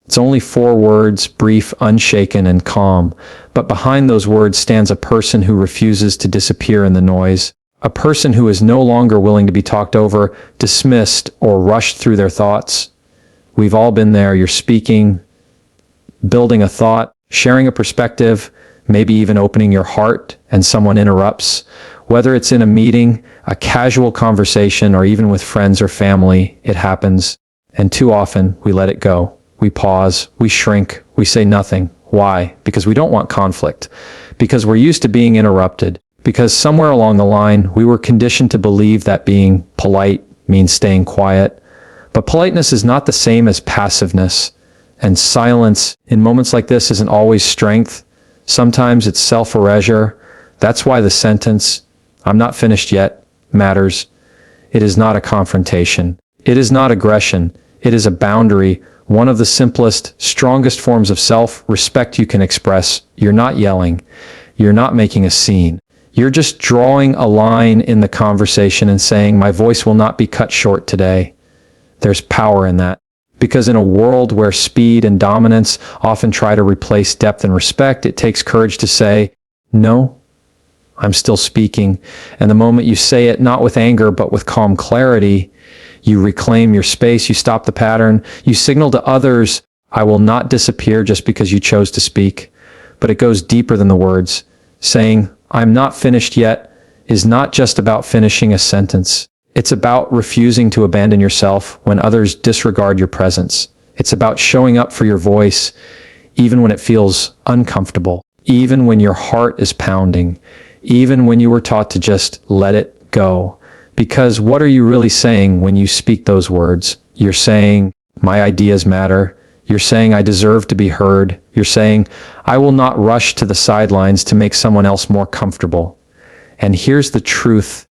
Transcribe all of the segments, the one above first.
It's only 4 words, brief, unshaken, and calm. But behind those words stands a person who refuses to disappear in the noise. A person who is no longer willing to be talked over, dismissed, or rushed through their thoughts. We've all been there. You're speaking, building a thought, sharing a perspective, maybe even opening your heart, and someone interrupts. Whether it's in a meeting, a casual conversation, or even with friends or family, it happens. And too often, we let it go. We pause, we shrink, we say nothing. Why? Because we don't want conflict. Because we're used to being interrupted. Because somewhere along the line, we were conditioned to believe that being polite means staying quiet. But politeness is not the same as passiveness. And silence in moments like this isn't always strength. Sometimes it's self-erasure. That's why the sentence, "I'm not finished yet," matters. It is not a confrontation. It is not aggression. It is a boundary. One of the simplest, strongest forms of self-respect you can express. You're not yelling. You're not making a scene. You're just drawing a line in the conversation and saying, "My voice will not be cut short today." There's power in that. Because in a world where speed and dominance often try to replace depth and respect, it takes courage to say, "No, I'm still speaking." And the moment you say it, not with anger, but with calm clarity, you reclaim your space, you stop the pattern, you signal to others, "I will not disappear just because you chose to speak." But it goes deeper than the words. Saying, "I'm not finished yet," is not just about finishing a sentence. It's about refusing to abandon yourself when others disregard your presence. It's about showing up for your voice, even when it feels uncomfortable, even when your heart is pounding, even when you were taught to just let it go. Because what are you really saying when you speak those words? You're saying, "My ideas matter." You're saying, "I deserve to be heard." You're saying, "I will not rush to the sidelines to make someone else more comfortable." And here's the truth.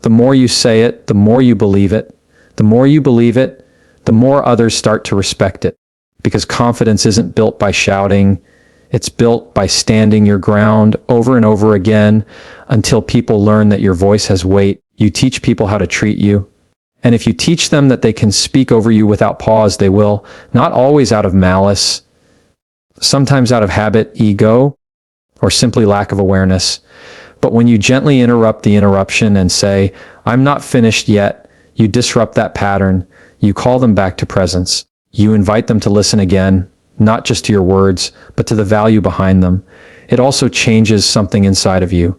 The more you say it, the more you believe it. The more you believe it, the more others start to respect it. Because confidence isn't built by shouting. It's built by standing your ground over and over again until people learn that your voice has weight. You teach people how to treat you. And if you teach them that they can speak over you without pause, they will. Not always out of malice, sometimes out of habit, ego, or simply lack of awareness. But when you gently interrupt the interruption and say, "I'm not finished yet," you disrupt that pattern. You call them back to presence. You invite them to listen again, not just to your words, but to the value behind them. It also changes something inside of you.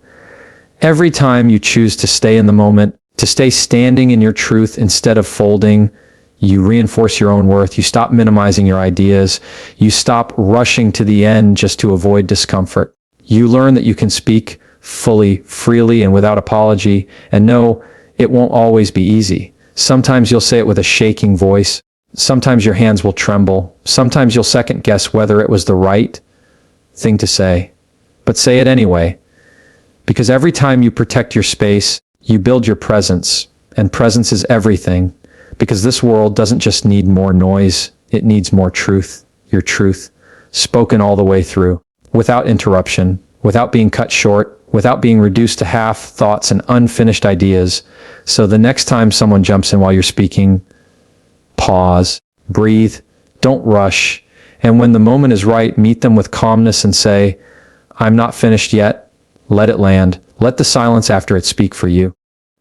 Every time you choose to stay in the moment, to stay standing in your truth instead of folding, you reinforce your own worth. You stop minimizing your ideas. You stop rushing to the end just to avoid discomfort. You learn that you can speak fully, freely, and without apology. And no, it won't always be easy. Sometimes you'll say it with a shaking voice. Sometimes your hands will tremble. Sometimes you'll second guess whether it was the right thing to say. But say it anyway. Because every time you protect your space, you build your presence. And presence is everything. Because this world doesn't just need more noise. It needs more truth. Your truth. Spoken all the way through. Without interruption. Without being cut short. Without being reduced to half thoughts and unfinished ideas. So the next time someone jumps in while you're speaking, pause, breathe, don't rush. And when the moment is right, meet them with calmness and say, "I'm not finished yet." Let it land. Let the silence after it speak for you.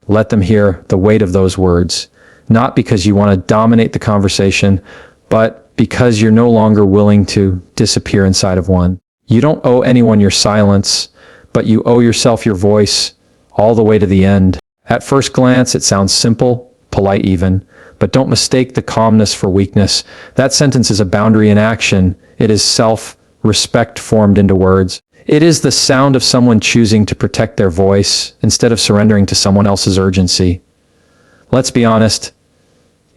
Let them hear the weight of those words. Not because you want to dominate the conversation, but because you're no longer willing to disappear inside of one. You don't owe anyone your silence, but you owe yourself your voice all the way to the end. At first glance, it sounds simple, polite even, but don't mistake the calmness for weakness. That sentence is a boundary in action. It is self-respect formed into words. It is the sound of someone choosing to protect their voice instead of surrendering to someone else's urgency. Let's be honest,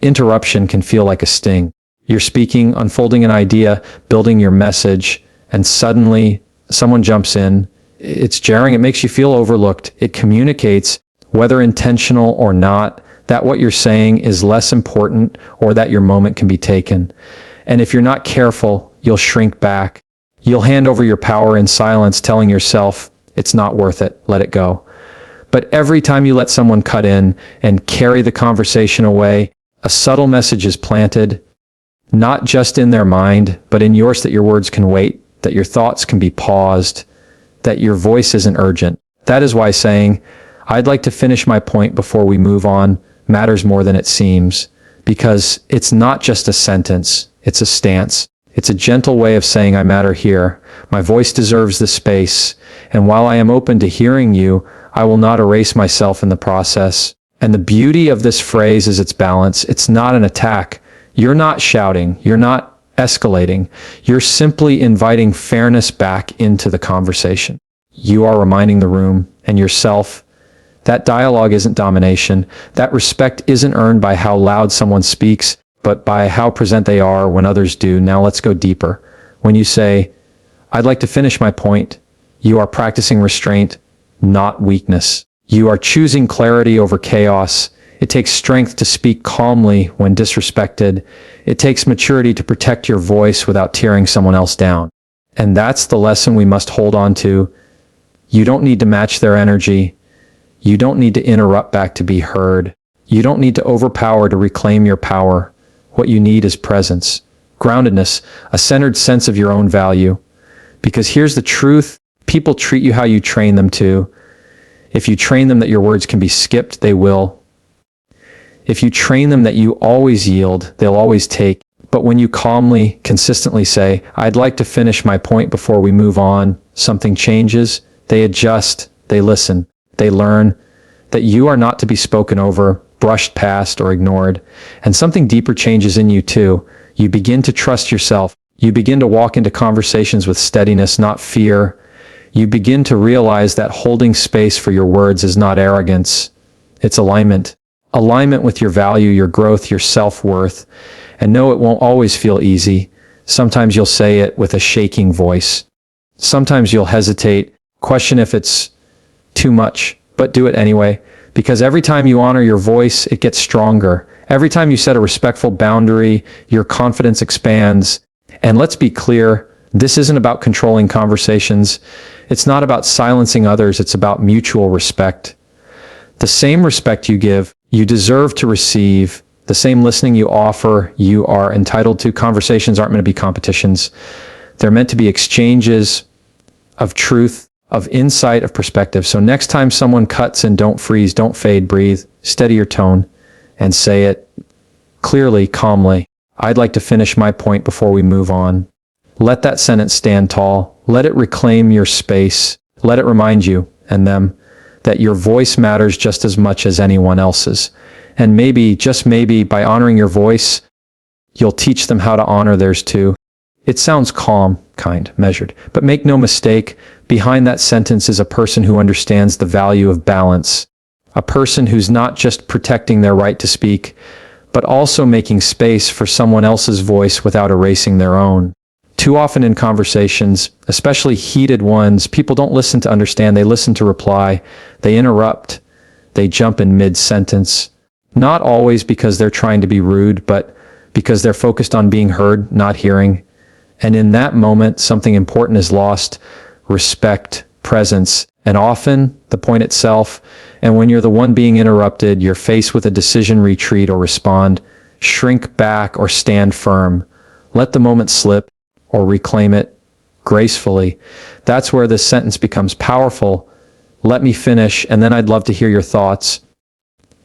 interruption can feel like a sting. You're speaking, unfolding an idea, building your message, and suddenly someone jumps in. It's jarring. It makes you feel overlooked. It communicates, whether intentional or not, that what you're saying is less important or that your moment can be taken. And if you're not careful, you'll shrink back. You'll hand over your power in silence, telling yourself, "It's not worth it. Let it go." But every time you let someone cut in and carry the conversation away, a subtle message is planted. not just in their mind, but in yours, that your words can wait, that your thoughts can be paused, that your voice isn't urgent. That is why saying, "I'd like to finish my point before we move on," matters more than it seems, because it's not just a sentence, it's a stance. It's a gentle way of saying, "I matter here. My voice deserves the space. And while I am open to hearing you, I will not erase myself in the process." And the beauty of this phrase is its balance. It's not an attack. You're not shouting. You're not escalating. You're simply inviting fairness back into the conversation. You are reminding the room and yourself that dialogue isn't domination. That respect isn't earned by how loud someone speaks, but by how present they are when others do. Now let's go deeper. When you say, "I'd like to finish my point," you are practicing restraint, not weakness. You are choosing clarity over chaos. It takes strength to speak calmly when disrespected. It takes maturity to protect your voice without tearing someone else down. And that's the lesson we must hold on to. You don't need to match their energy. You don't need to interrupt back to be heard. You don't need to overpower to reclaim your power. What you need is presence, groundedness, a centered sense of your own value. Because here's the truth, people treat you how you train them to. If you train them that your words can be skipped, they will. If you train them that you always yield, they'll always take. But when you calmly, consistently say, "I'd like to finish my point before we move on," something changes, they adjust, they listen, they learn that you are not to be spoken over, brushed past, or ignored. And something deeper changes in you too. You begin to trust yourself. You begin to walk into conversations with steadiness, not fear. You begin to realize that holding space for your words is not arrogance. It's alignment. Alignment with your value, your growth, your self-worth. And no, it won't always feel easy. Sometimes you'll say it with a shaking voice. Sometimes you'll hesitate, question if it's too much, but do it anyway. Because every time you honor your voice, it gets stronger. Every time you set a respectful boundary, your confidence expands. And let's be clear, this isn't about controlling conversations. It's not about silencing others. It's about mutual respect. The same respect you give, you deserve to receive. The same listening you offer, you are entitled to. Conversations aren't meant to be competitions. They're meant to be exchanges of truth, of insight, of perspective. So next time someone cuts in, don't freeze, don't fade, breathe, steady your tone, and say it clearly, calmly. "I'd like to finish my point before we move on." Let that sentence stand tall. Let it reclaim your space. Let it remind you and them that your voice matters just as much as anyone else's. And maybe, just maybe, by honoring your voice, you'll teach them how to honor theirs too. It sounds calm, kind, measured. But make no mistake, behind that sentence is a person who understands the value of balance. A person who's not just protecting their right to speak, but also making space for someone else's voice without erasing their own. Too often in conversations, especially heated ones, people don't listen to understand, they listen to reply. They interrupt. They jump in mid-sentence. Not always because they're trying to be rude, but because they're focused on being heard, not hearing. And in that moment, something important is lost: respect, presence, and often the point itself. And when you're the one being interrupted, you're faced with a decision: retreat or respond, shrink back or stand firm. Let the moment slip or reclaim it gracefully. That's where this sentence becomes powerful. Let me finish, and then I'd love to hear your thoughts.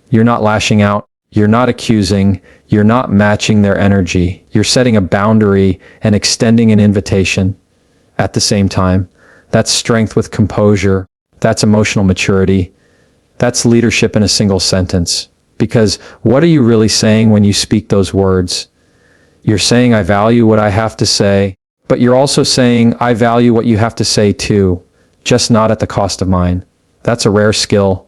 You're not lashing out. You're not accusing. You're not matching their energy. You're setting a boundary and extending an invitation at the same time. That's strength with composure. That's emotional maturity. That's leadership in a single sentence. Because what are you really saying when you speak those words? You're saying, "I value what I have to say," but you're also saying, "I value what you have to say too, just not at the cost of mine." That's a rare skill.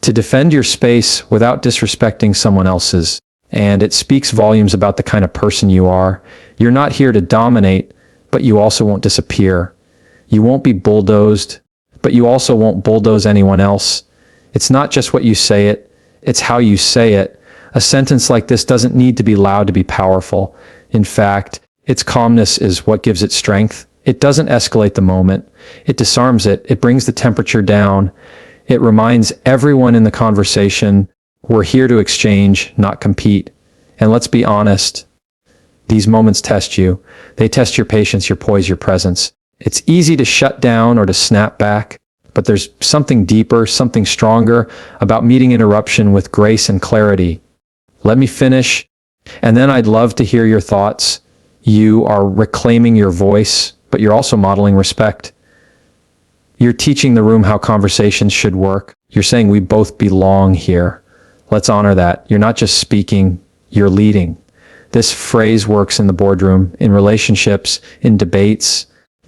To defend your space without disrespecting someone else's. And it speaks volumes about the kind of person you are. You're not here to dominate, but you also won't disappear. You won't be bulldozed, but you also won't bulldoze anyone else. It's not just what you say it, it's how you say it. A sentence like this doesn't need to be loud to be powerful. In fact, its calmness is what gives it strength. It doesn't escalate the moment. It disarms it. It brings the temperature down. It reminds everyone in the conversation, we're here to exchange, not compete. And let's be honest, These moments test you. They test your patience, your poise, your presence. It's easy to shut down or to snap back, but there's something deeper, something stronger about meeting interruption with grace and clarity. Let me finish, and then I'd love to hear your thoughts. You are reclaiming your voice, but you're also modeling respect. You're teaching the room how conversations should work. You're saying we both belong here. Let's honor that. You're not just speaking, you're leading. This phrase works in the boardroom, in relationships, in debates,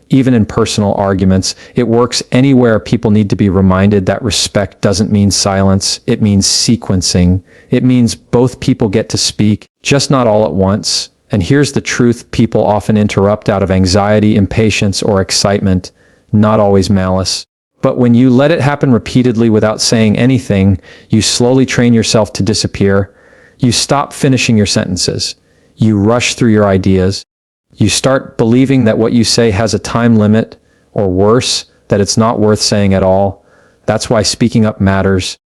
even in personal arguments. It works anywhere people need to be reminded that respect doesn't mean silence. It means sequencing. It means both people get to speak, just not all at once. And here's the truth: people often interrupt out of anxiety, impatience, or excitement, not always malice. But when you let it happen repeatedly without saying anything, you slowly train yourself to disappear. You stop finishing your sentences. You rush through your ideas. You start believing that what you say has a time limit, or worse, that it's not worth saying at all. That's why speaking up matters.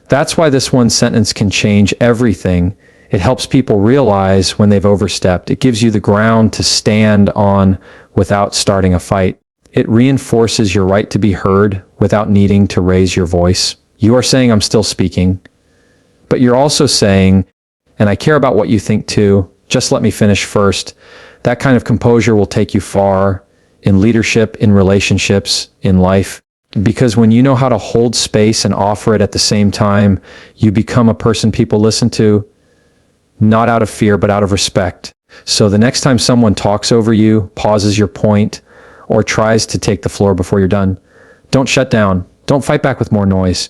That's why this one sentence can change everything. It helps people realize when they've overstepped. It gives you the ground to stand on without starting a fight. It reinforces your right to be heard without needing to raise your voice. You are saying, I'm still speaking, but you're also saying, and I care about what you think too, just let me finish first. That kind of composure will take you far in leadership, in relationships, in life. Because when you know how to hold space and offer it at the same time, you become a person people listen to, not out of fear, but out of respect. So the next time someone talks over you, pauses your point, or tries to take the floor before you're done, don't shut down. Don't fight back with more noise.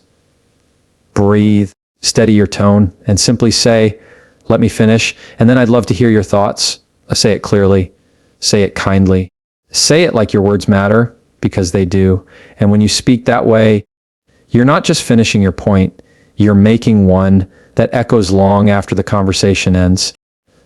Breathe, steady your tone, and simply say, let me finish, and then I'd love to hear your thoughts. Say it clearly. Say it kindly. Say it like your words matter, because they do. And when you speak that way, you're not just finishing your point, you're making one that echoes long after the conversation ends.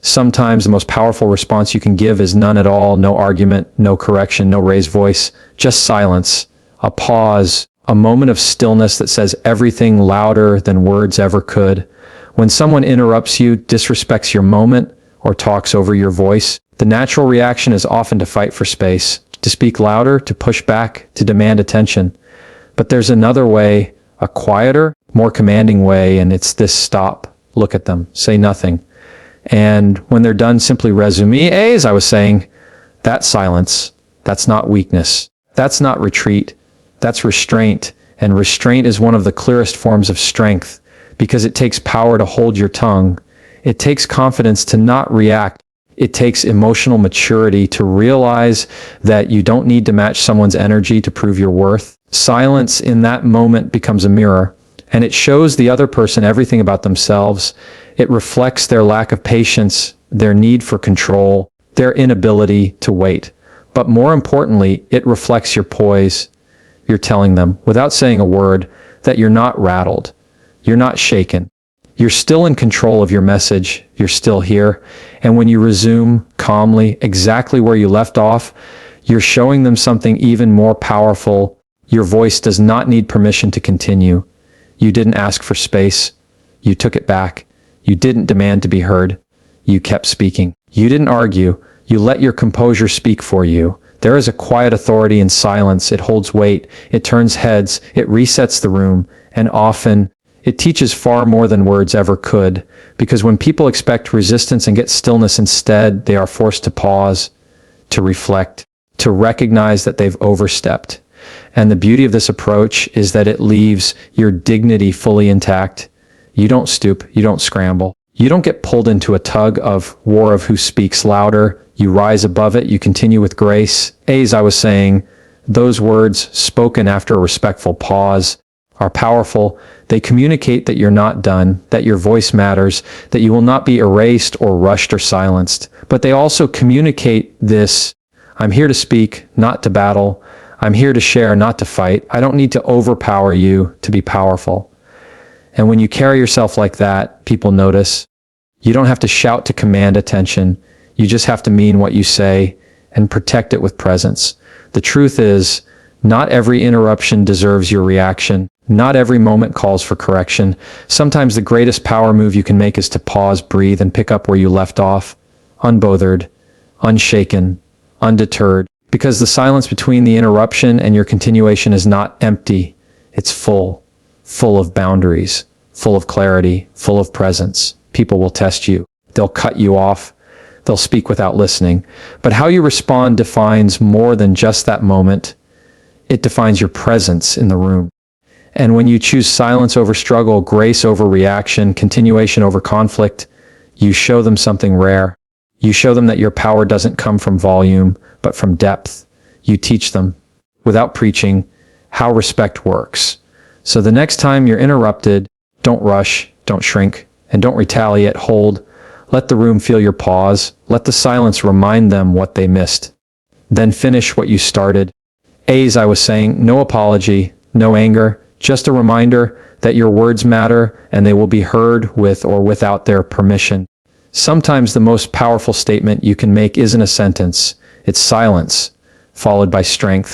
Sometimes the most powerful response you can give is none at all, no argument, no correction, no raised voice, just silence, a pause, a moment of stillness that says everything louder than words ever could. When someone interrupts you, disrespects your moment, or talks over your voice, the natural reaction is often to fight for space, to speak louder, to push back, to demand attention. But there's another way, a quieter, more commanding way, and it's this: stop, look at them, say nothing. And when they're done, simply resume, as I was saying, that's silence. That's not weakness. That's not retreat. That's restraint. And restraint is one of the clearest forms of strength, because it takes power to hold your tongue. It takes confidence to not react. It takes emotional maturity to realize that you don't need to match someone's energy to prove your worth. Silence in that moment becomes a mirror, and it shows the other person everything about themselves. It reflects their lack of patience, their need for control, their inability to wait. But more importantly, it reflects your poise. You're telling them, without saying a word, that you're not rattled. You're not shaken. You're still in control of your message. You're still here. And when you resume calmly exactly where you left off, you're showing them something even more powerful. Your voice does not need permission to continue. You didn't ask for space. You took it back. You didn't demand to be heard. You kept speaking. You didn't argue. You let your composure speak for you. There is a quiet authority in silence. It holds weight. It turns heads. It resets the room. And often, it teaches far more than words ever could, because when people expect resistance and get stillness instead, they are forced to pause, to reflect, to recognize that they've overstepped. And the beauty of this approach is that it leaves your dignity fully intact. You don't stoop, you don't scramble. You don't get pulled into a tug of war of who speaks louder. You rise above it, you continue with grace. As I was saying, those words spoken after a respectful pause are powerful. They communicate that you're not done, that your voice matters, that you will not be erased or rushed or silenced. But they also communicate this: I'm here to speak, not to battle. I'm here to share, not to fight. I don't need to overpower you to be powerful. And when you carry yourself like that, people notice. You don't have to shout to command attention. You just have to mean what you say and protect it with presence. The truth is, not every interruption deserves your reaction. Not every moment calls for correction. Sometimes the greatest power move you can make is to pause, breathe, and pick up where you left off, unbothered, unshaken, undeterred, because the silence between the interruption and your continuation is not empty. It's full of boundaries, full of clarity, full of presence. People will test you. They'll cut you off. They'll speak without listening. But how you respond defines more than just that moment. It defines your presence in the room. And when you choose silence over struggle, grace over reaction, continuation over conflict, you show them something rare. You show them that your power doesn't come from volume, but from depth. You teach them, without preaching, how respect works. So the next time you're interrupted, don't rush, don't shrink, and don't retaliate. Hold. Let the room feel your pause. Let the silence remind them what they missed. Then finish what you started. As I was saying, no apology, no anger, just a reminder that your words matter and they will be heard with or without their permission. Sometimes the most powerful statement you can make isn't a sentence. It's silence, followed by strength.